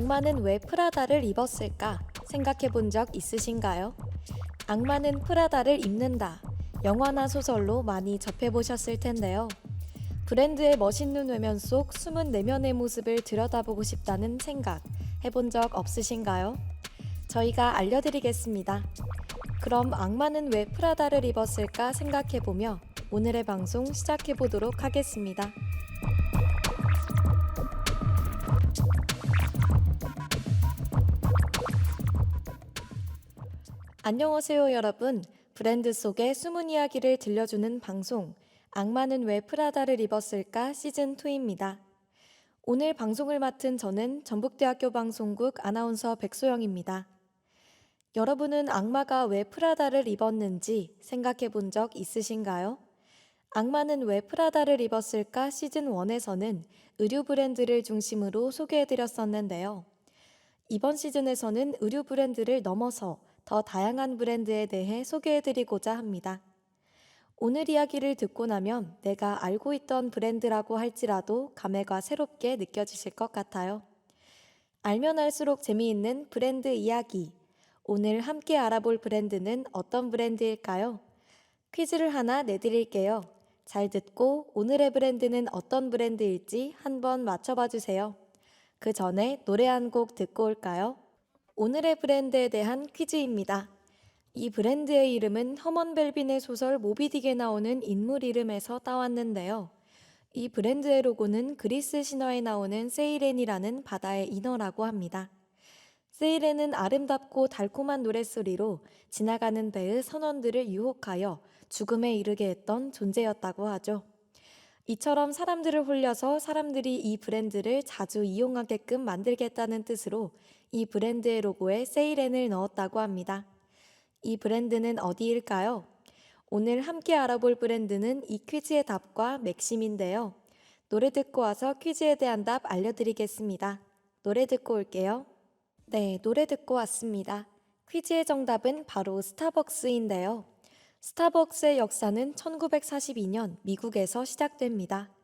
악마는 왜 프라다를 입었을까 생각해 본 적 있으신가요? 악마는 프라다를 입는다. 영화나 소설로 많이 접해보셨을 텐데요. 브랜드의 멋있는 외면 속 숨은 내면의 모습을 들여다보고 싶다는 생각 해본 적 없으신가요? 저희가 알려드리겠습니다. 그럼 악마는 왜 프라다를 입었을까 생각해보며 오늘의 방송 시작해보도록 하겠습니다. 안녕하세요, 여러분. 브랜드 속의 숨은 이야기를 들려주는 방송 악마는 왜 프라다를 입었을까 시즌2입니다. 오늘 방송을 맡은 저는 전북대학교 방송국 아나운서 백소영입니다. 여러분은 악마가 왜 프라다를 입었는지 생각해 본 적 있으신가요? 악마는 왜 프라다를 입었을까 시즌1에서는 의류 브랜드를 중심으로 소개해 드렸었는데요. 이번 시즌에서는 의류 브랜드를 넘어서 더 다양한 브랜드에 대해 소개해드리고자 합니다. 오늘 이야기를 듣고 나면 내가 알고 있던 브랜드라고 할지라도 감회가 새롭게 느껴지실 것 같아요. 알면 알수록 재미있는 브랜드 이야기. 오늘 함께 알아볼 브랜드는 어떤 브랜드일까요? 퀴즈를 하나 내드릴게요. 잘 듣고 오늘의 브랜드는 어떤 브랜드일지 한번 맞춰봐 주세요. 그 전에 노래 한 곡 듣고 올까요? 오늘의 브랜드에 대한 퀴즈입니다. 이 브랜드의 이름은 허먼 벨빈의 소설 모비딕에 나오는 인물 이름에서 따왔는데요. 이 브랜드의 로고는 그리스 신화에 나오는 세이렌이라는 바다의 인어라고 합니다. 세이렌은 아름답고 달콤한 노랫소리로 지나가는 배의 선원들을 유혹하여 죽음에 이르게 했던 존재였다고 하죠. 이처럼 사람들을 홀려서 사람들이 이 브랜드를 자주 이용하게끔 만들겠다는 뜻으로 이 브랜드의 로고에 세이렌을 넣었다고 합니다. 이 브랜드는 어디일까요? 오늘 함께 알아볼 브랜드는 이 퀴즈의 답과 맥심인데요. 노래 듣고 와서 퀴즈에 대한 답 알려드리겠습니다. 노래 듣고 올게요. 네, 노래 듣고 왔습니다. 퀴즈의 정답은 바로 스타벅스인데요. 스타벅스의 역사는 1942년 미국에서 시작됩니다.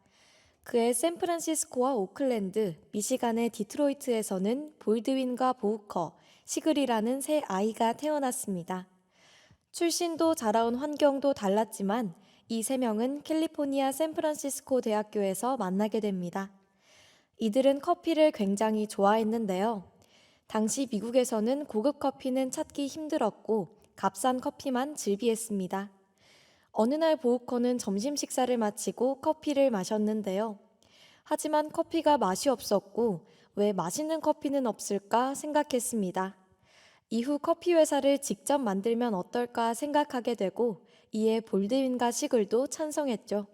그해 샌프란시스코와 오클랜드, 미시간의 디트로이트에서는 볼드윈과 보우커, 시글이라는 세 아이가 태어났습니다. 출신도 자라온 환경도 달랐지만 이 세 명은 캘리포니아 샌프란시스코 대학교에서 만나게 됩니다. 이들은 커피를 굉장히 좋아했는데요. 당시 미국에서는 고급 커피는 찾기 힘들었고 값싼 커피만 즐비했습니다. 어느 날 보우커는 점심 식사를 마치고 커피를 마셨는데요. 하지만 커피가 맛이 없었고 왜 맛있는 커피는 없을까 생각했습니다. 이후 커피 회사를 직접 만들면 어떨까 생각하게 되고 이에 볼드윈과 시글도 찬성했죠.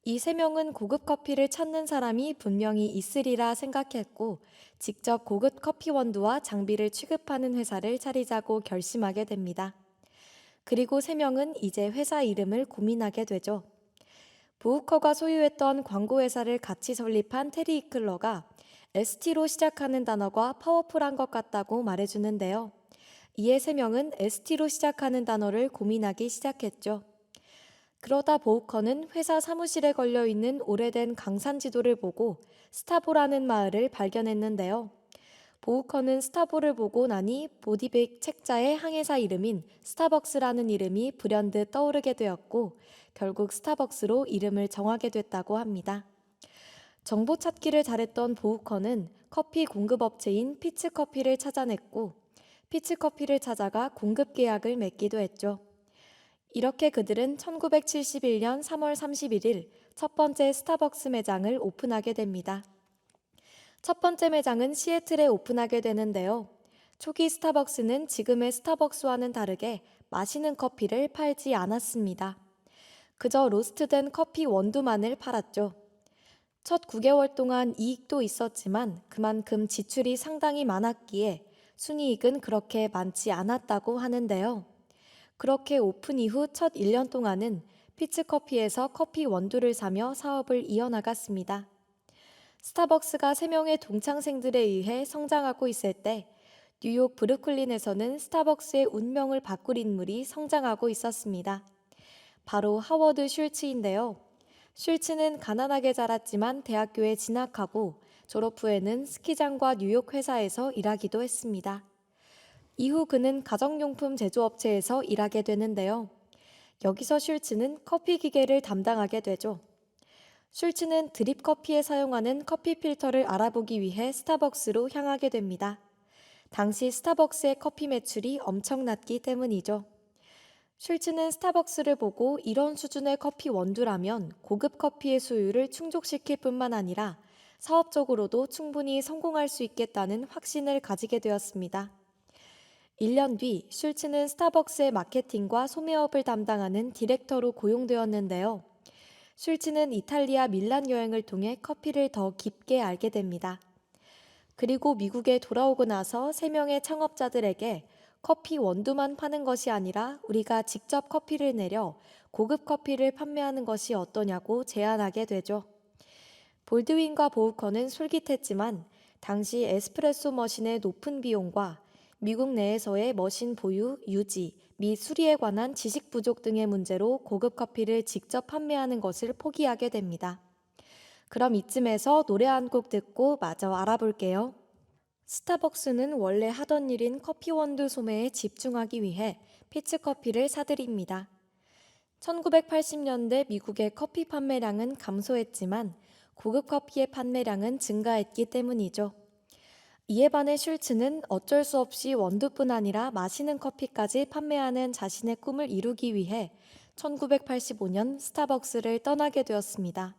이 세 명은 고급 커피를 찾는 사람이 분명히 있으리라 생각했고 직접 고급 커피 원두와 장비를 취급하는 회사를 차리자고 결심하게 됩니다. 그리고 세 명은 이제 회사 이름을 고민하게 되죠. 보우커가 소유했던 광고회사를 같이 설립한 테리 이클러가 ST로 시작하는 단어가 파워풀한 것 같다고 말해주는데요. 이에 세 명은 ST로 시작하는 단어를 고민하기 시작했죠. 그러다 보우커는 회사 사무실에 걸려있는 오래된 강산 지도를 보고 스타보라는 마을을 발견했는데요. 보우커는 스타보를 보고 나니 보디백 책자의 항해사 이름인 스타벅스라는 이름이 불현듯 떠오르게 되었고 결국 스타벅스로 이름을 정하게 됐다고 합니다. 정보 찾기를 잘했던 보우커는 커피 공급업체인 피츠커피를 찾아냈고 피츠커피를 찾아가 공급 계약을 맺기도 했죠. 이렇게 그들은 1971년 3월 31일 첫 번째 스타벅스 매장을 오픈하게 됩니다. 첫 번째 매장은 시애틀에 오픈하게 되는데요. 초기 스타벅스는 지금의 스타벅스와는 다르게 마시는 커피를 팔지 않았습니다. 그저 로스트된 커피 원두만을 팔았죠. 첫 9개월 동안 이익도 있었지만 그만큼 지출이 상당히 많았기에 순이익은 그렇게 많지 않았다고 하는데요. 그렇게 오픈 이후 첫 1년 동안은 피츠커피에서 커피 원두를 사며 사업을 이어나갔습니다. 스타벅스가 3명의 동창생들에 의해 성장하고 있을 때 뉴욕 브루클린에서는 스타벅스의 운명을 바꿀 인물이 성장하고 있었습니다. 바로 하워드 슐츠인데요. 슐츠는 가난하게 자랐지만 대학교에 진학하고 졸업 후에는 스키장과 뉴욕 회사에서 일하기도 했습니다. 이후 그는 가정용품 제조업체에서 일하게 되는데요. 여기서 슐츠는 커피 기계를 담당하게 되죠. 슐츠는 드립 커피에 사용하는 커피 필터를 알아보기 위해 스타벅스로 향하게 됩니다. 당시 스타벅스의 커피 매출이 엄청났기 때문이죠. 슐츠는 스타벅스를 보고 이런 수준의 커피 원두라면 고급 커피의 소유를 충족시킬 뿐만 아니라 사업적으로도 충분히 성공할 수 있겠다는 확신을 가지게 되었습니다. 1년 뒤 슐츠는 스타벅스의 마케팅과 소매업을 담당하는 디렉터로 고용되었는데요. 슐츠는 이탈리아 밀란 여행을 통해 커피를 더 깊게 알게 됩니다. 그리고 미국에 돌아오고 나서 3명의 창업자들에게 커피 원두만 파는 것이 아니라 우리가 직접 커피를 내려 고급 커피를 판매하는 것이 어떠냐고 제안하게 되죠. 볼드윈과 보우커는 솔깃했지만 당시 에스프레소 머신의 높은 비용과 미국 내에서의 머신 보유, 유지, 및 수리에 관한 지식 부족 등의 문제로 고급 커피를 직접 판매하는 것을 포기하게 됩니다. 그럼 이쯤에서 노래 한 곡 듣고 마저 알아볼게요. 스타벅스는 원래 하던 일인 커피 원두 소매에 집중하기 위해 피치 커피를 사들입니다. 1980년대 미국의 커피 판매량은 감소했지만 고급 커피의 판매량은 증가했기 때문이죠. 이에 반해 슐츠는 어쩔 수 없이 원두뿐 아니라 마시는 커피까지 판매하는 자신의 꿈을 이루기 위해 1985년 스타벅스를 떠나게 되었습니다.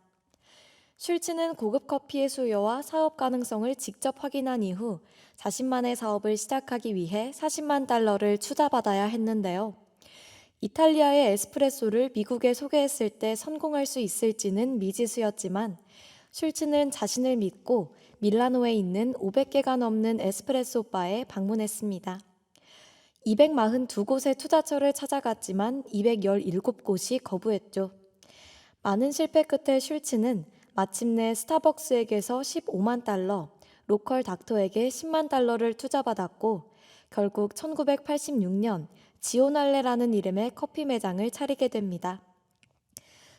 슐츠는 고급 커피의 수요와 사업 가능성을 직접 확인한 이후 자신만의 사업을 시작하기 위해 40만 달러를 투자받아야 했는데요. 이탈리아의 에스프레소를 미국에 소개했을 때 성공할 수 있을지는 미지수였지만 슐츠는 자신을 믿고 밀라노에 있는 500개가 넘는 에스프레소 바에 방문했습니다. 242곳의 투자처를 찾아갔지만 217곳이 거부했죠. 많은 실패 끝에 슐츠는 마침내 스타벅스에게서 15만 달러, 로컬 닥터에게 10만 달러를 투자받았고 결국 1986년 지오날레라는 이름의 커피 매장을 차리게 됩니다.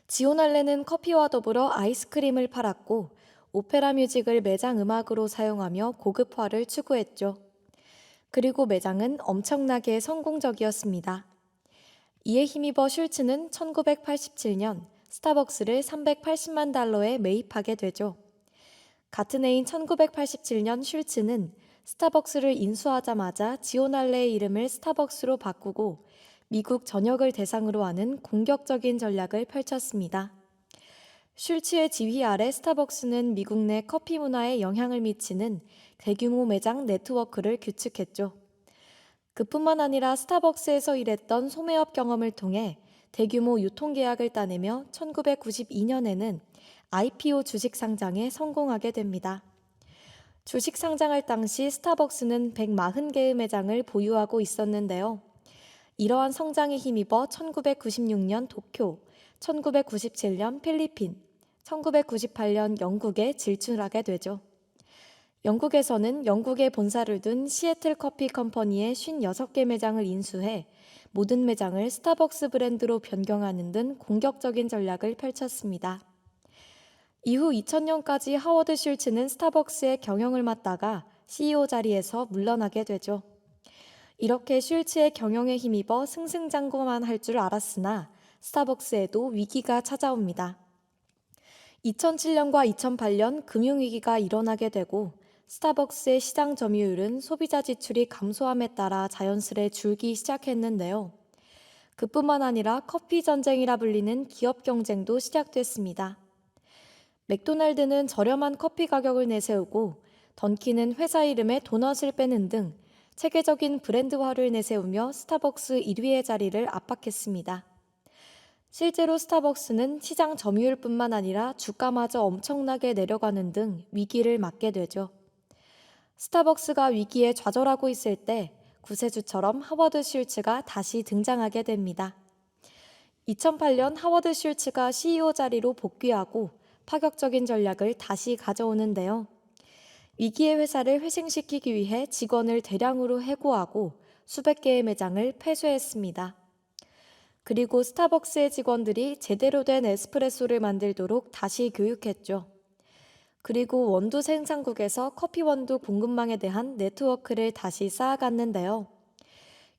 지오날레는 커피와 더불어 아이스크림을 팔았고 오페라 뮤직을 매장 음악으로 사용하며 고급화를 추구했죠. 그리고 매장은 엄청나게 성공적이었습니다. 이에 힘입어 슐츠는 1987년 스타벅스를 380만 달러에 매입하게 되죠. 같은 해인 1987년 슐츠는 스타벅스를 인수하자마자 지오날레의 이름을 스타벅스로 바꾸고 미국 전역을 대상으로 하는 공격적인 전략을 펼쳤습니다. 슐츠의 지휘 아래 스타벅스는 미국 내 커피 문화에 영향을 미치는 대규모 매장 네트워크를 구축했죠. 그뿐만 아니라 스타벅스에서 일했던 소매업 경험을 통해 대규모 유통계약을 따내며 1992년에는 IPO 주식 상장에 성공하게 됩니다. 주식 상장할 당시 스타벅스는 140개의 매장을 보유하고 있었는데요. 이러한 성장에 힘입어 1996년 도쿄, 1997년 필리핀, 1998년 영국에 진출하게 되죠. 영국에서는 영국에 본사를 둔 시애틀 커피 컴퍼니의 56개 매장을 인수해 모든 매장을 스타벅스 브랜드로 변경하는 등 공격적인 전략을 펼쳤습니다. 이후 2000년까지 하워드 슐츠는 스타벅스의 경영을 맡다가 CEO 자리에서 물러나게 되죠. 이렇게 슐츠의 경영에 힘입어 승승장구만 할 줄 알았으나 스타벅스에도 위기가 찾아옵니다. 2007년과 2008년 금융위기가 일어나게 되고 스타벅스의 시장 점유율은 소비자 지출이 감소함에 따라 자연스레 줄기 시작했는데요. 그뿐만 아니라 커피 전쟁이라 불리는 기업 경쟁도 시작됐습니다. 맥도날드는 저렴한 커피 가격을 내세우고 던킨은 회사 이름에 도넛을 빼는 등 체계적인 브랜드화를 내세우며 스타벅스 1위의 자리를 압박했습니다. 실제로 스타벅스는 시장 점유율뿐만 아니라 주가마저 엄청나게 내려가는 등 위기를 맞게 되죠. 스타벅스가 위기에 좌절하고 있을 때 구세주처럼 하워드 슐츠가 다시 등장하게 됩니다. 2008년 하워드 슐츠가 CEO 자리로 복귀하고 파격적인 전략을 다시 가져오는데요. 위기의 회사를 회생시키기 위해 직원을 대량으로 해고하고 수백 개의 매장을 폐쇄했습니다. 그리고 스타벅스의 직원들이 제대로 된 에스프레소를 만들도록 다시 교육했죠. 그리고 원두 생산국에서 커피 원두 공급망에 대한 네트워크를 다시 쌓아갔는데요.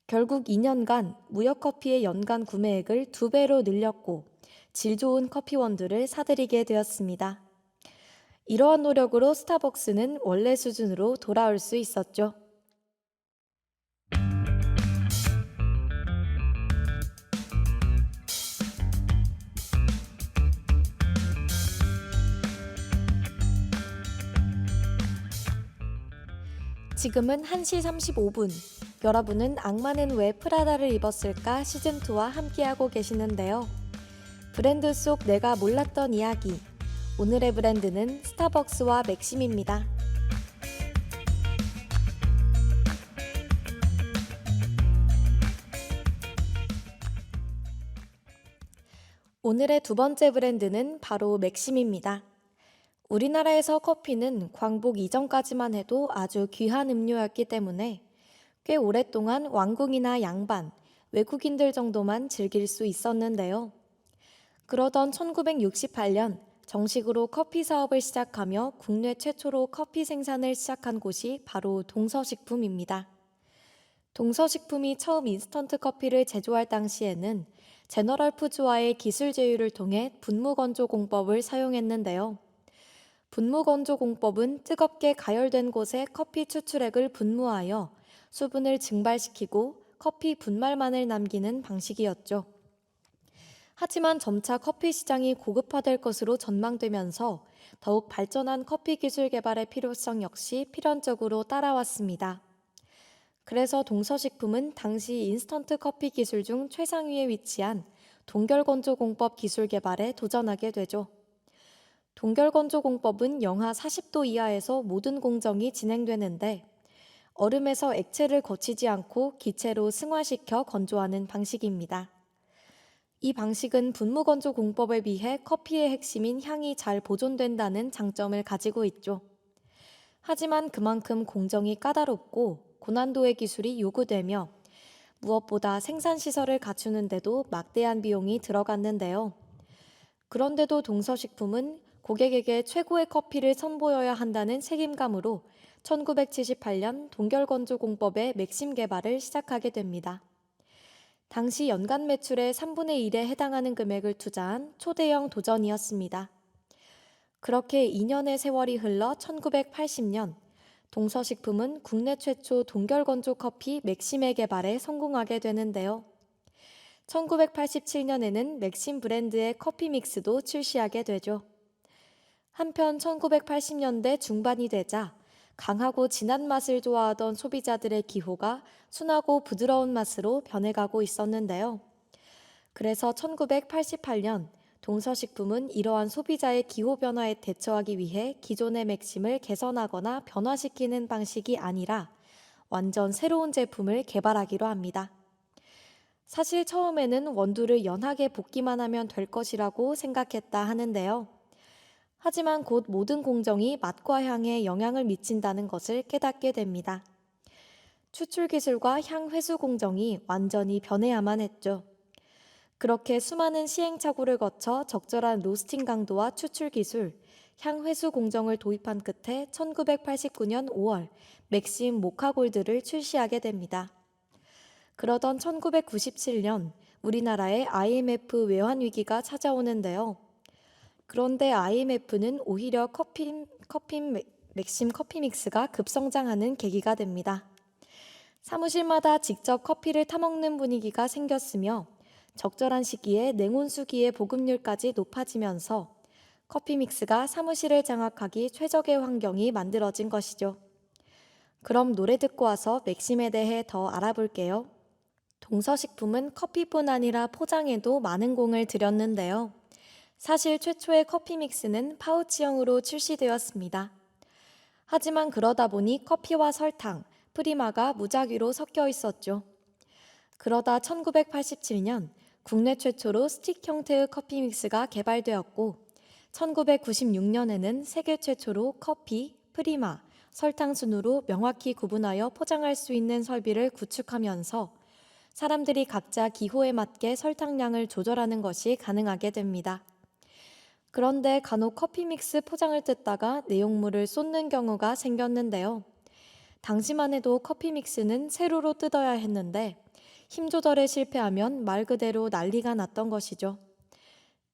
결국 2년간 무역 커피의 연간 구매액을 2배로 늘렸고 질 좋은 커피 원두를 사들이게 되었습니다. 이러한 노력으로 스타벅스는 원래 수준으로 돌아올 수 있었죠. 지금은 1시 35분. 여러분은 악마는 왜 프라다를 입었을까 시즌2와 함께하고 계시는데요. 브랜드 속 내가 몰랐던 이야기. 오늘의 브랜드는 스타벅스와 맥심입니다. 오늘의 두 번째 브랜드는 바로 맥심입니다. 우리나라에서 커피는 광복 이전까지만 해도 아주 귀한 음료였기 때문에 꽤 오랫동안 왕궁이나 양반, 외국인들 정도만 즐길 수 있었는데요. 그러던 1968년 정식으로 커피 사업을 시작하며 국내 최초로 커피 생산을 시작한 곳이 바로 동서식품입니다. 동서식품이 처음 인스턴트 커피를 제조할 당시에는 제너럴 푸드와의 기술 제휴를 통해 분무건조 공법을 사용했는데요. 분무건조 공법은 뜨겁게 가열된 곳에 커피 추출액을 분무하여 수분을 증발시키고 커피 분말만을 남기는 방식이었죠. 하지만 점차 커피 시장이 고급화될 것으로 전망되면서 더욱 발전한 커피 기술 개발의 필요성 역시 필연적으로 따라왔습니다. 그래서 동서식품은 당시 인스턴트 커피 기술 중 최상위에 위치한 동결건조 공법 기술 개발에 도전하게 되죠. 동결건조 공법은 영하 40도 이하에서 모든 공정이 진행되는데 얼음에서 액체를 거치지 않고 기체로 승화시켜 건조하는 방식입니다. 이 방식은 분무건조 공법에 비해 커피의 핵심인 향이 잘 보존된다는 장점을 가지고 있죠. 하지만 그만큼 공정이 까다롭고 고난도의 기술이 요구되며 무엇보다 생산시설을 갖추는데도 막대한 비용이 들어갔는데요. 그런데도 동서식품은 고객에게 최고의 커피를 선보여야 한다는 책임감으로 1978년 동결건조 공법의 맥심 개발을 시작하게 됩니다. 당시 연간 매출의 3분의 1에 해당하는 금액을 투자한 초대형 도전이었습니다. 그렇게 2년의 세월이 흘러 1980년 동서식품은 국내 최초 동결건조 커피 맥심의 개발에 성공하게 되는데요. 1987년에는 맥심 브랜드의 커피 믹스도 출시하게 되죠. 한편 1980년대 중반이 되자 강하고 진한 맛을 좋아하던 소비자들의 기호가 순하고 부드러운 맛으로 변해가고 있었는데요. 그래서 1988년 동서식품은 이러한 소비자의 기호 변화에 대처하기 위해 기존의 맥심을 개선하거나 변화시키는 방식이 아니라 완전 새로운 제품을 개발하기로 합니다. 사실 처음에는 원두를 연하게 볶기만 하면 될 것이라고 생각했다 하는데요. 하지만 곧 모든 공정이 맛과 향에 영향을 미친다는 것을 깨닫게 됩니다. 추출 기술과 향 회수 공정이 완전히 변해야만 했죠. 그렇게 수많은 시행착오를 거쳐 적절한 로스팅 강도와 추출 기술, 향 회수 공정을 도입한 끝에 1989년 5월 맥심 모카골드를 출시하게 됩니다. 그러던 1997년 우리나라에 IMF 외환 위기가 찾아오는데요. 그런데 IMF는 오히려 맥심 커피 믹스가 급성장하는 계기가 됩니다. 사무실마다 직접 커피를 타먹는 분위기가 생겼으며 적절한 시기에 냉온수기의 보급률까지 높아지면서 커피 믹스가 사무실을 장악하기 최적의 환경이 만들어진 것이죠. 그럼 노래 듣고 와서 맥심에 대해 더 알아볼게요. 동서식품은 커피뿐 아니라 포장에도 많은 공을 들였는데요. 사실 최초의 커피 믹스는 파우치형으로 출시되었습니다. 하지만 그러다 보니 커피와 설탕, 프리마가 무작위로 섞여 있었죠. 그러다 1987년 국내 최초로 스틱 형태의 커피 믹스가 개발되었고 1996년에는 세계 최초로 커피, 프리마, 설탕 순으로 명확히 구분하여 포장할 수 있는 설비를 구축하면서 사람들이 각자 기호에 맞게 설탕량을 조절하는 것이 가능하게 됩니다. 그런데 간혹 커피 믹스 포장을 뜯다가 내용물을 쏟는 경우가 생겼는데요. 당시만 해도 커피 믹스는 세로로 뜯어야 했는데 힘 조절에 실패하면 말 그대로 난리가 났던 것이죠.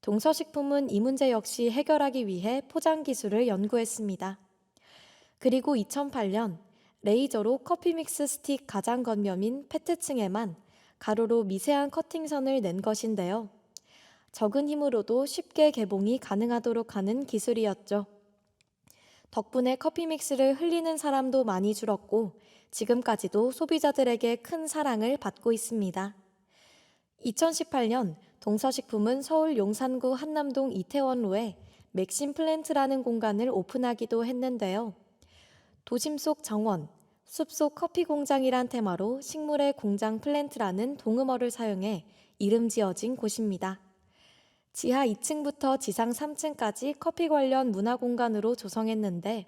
동서식품은 이 문제 역시 해결하기 위해 포장 기술을 연구했습니다. 그리고 2008년 레이저로 커피 믹스 스틱 가장 겉면인 페트층에만 가로로 미세한 커팅선을 낸 것인데요. 적은 힘으로도 쉽게 개봉이 가능하도록 하는 기술이었죠. 덕분에 커피 믹스를 흘리는 사람도 많이 줄었고 지금까지도 소비자들에게 큰 사랑을 받고 있습니다. 2018년 동서식품은 서울 용산구 한남동 이태원로에 맥심 플랜트라는 공간을 오픈하기도 했는데요. 도심 속 정원, 숲속 커피 공장이란 테마로 식물의 공장 플랜트라는 동음어를 사용해 이름 지어진 곳입니다. 지하 2층부터 지상 3층까지 커피 관련 문화 공간으로 조성했는데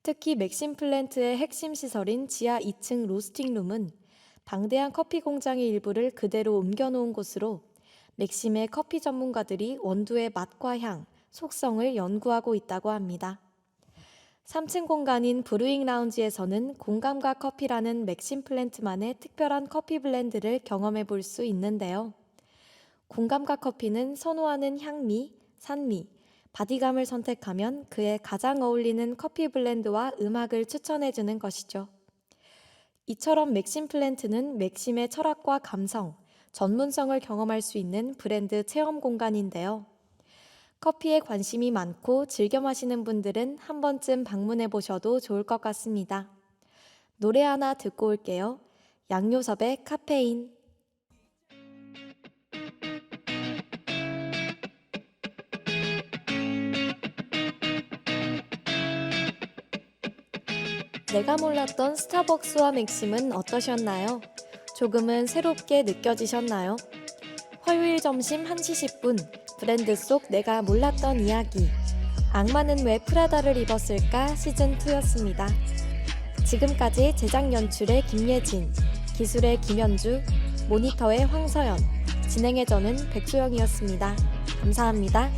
특히 맥심 플랜트의 핵심 시설인 지하 2층 로스팅룸은 방대한 커피 공장의 일부를 그대로 옮겨놓은 곳으로 맥심의 커피 전문가들이 원두의 맛과 향, 속성을 연구하고 있다고 합니다. 3층 공간인 브루잉 라운지에서는 공감과 커피라는 맥심 플랜트만의 특별한 커피 블렌드를 경험해 볼 수 있는데요. 공감과 커피는 선호하는 향미, 산미, 바디감을 선택하면 그에 가장 어울리는 커피 블렌드와 음악을 추천해주는 것이죠. 이처럼 맥심 플랜트는 맥심의 철학과 감성, 전문성을 경험할 수 있는 브랜드 체험 공간인데요. 커피에 관심이 많고 즐겨 마시는 분들은 한 번쯤 방문해 보셔도 좋을 것 같습니다. 노래 하나 듣고 올게요. 양요섭의 카페인. 내가 몰랐던 스타벅스와 맥심은 어떠셨나요? 조금은 새롭게 느껴지셨나요? 화요일 점심 1시 10분 브랜드 속 내가 몰랐던 이야기. 악마는 왜 프라다를 입었을까 시즌2였습니다. 지금까지 제작 연출의 김예진, 기술의 김현주, 모니터의 황서연, 진행의 저는 백소영이었습니다. 감사합니다.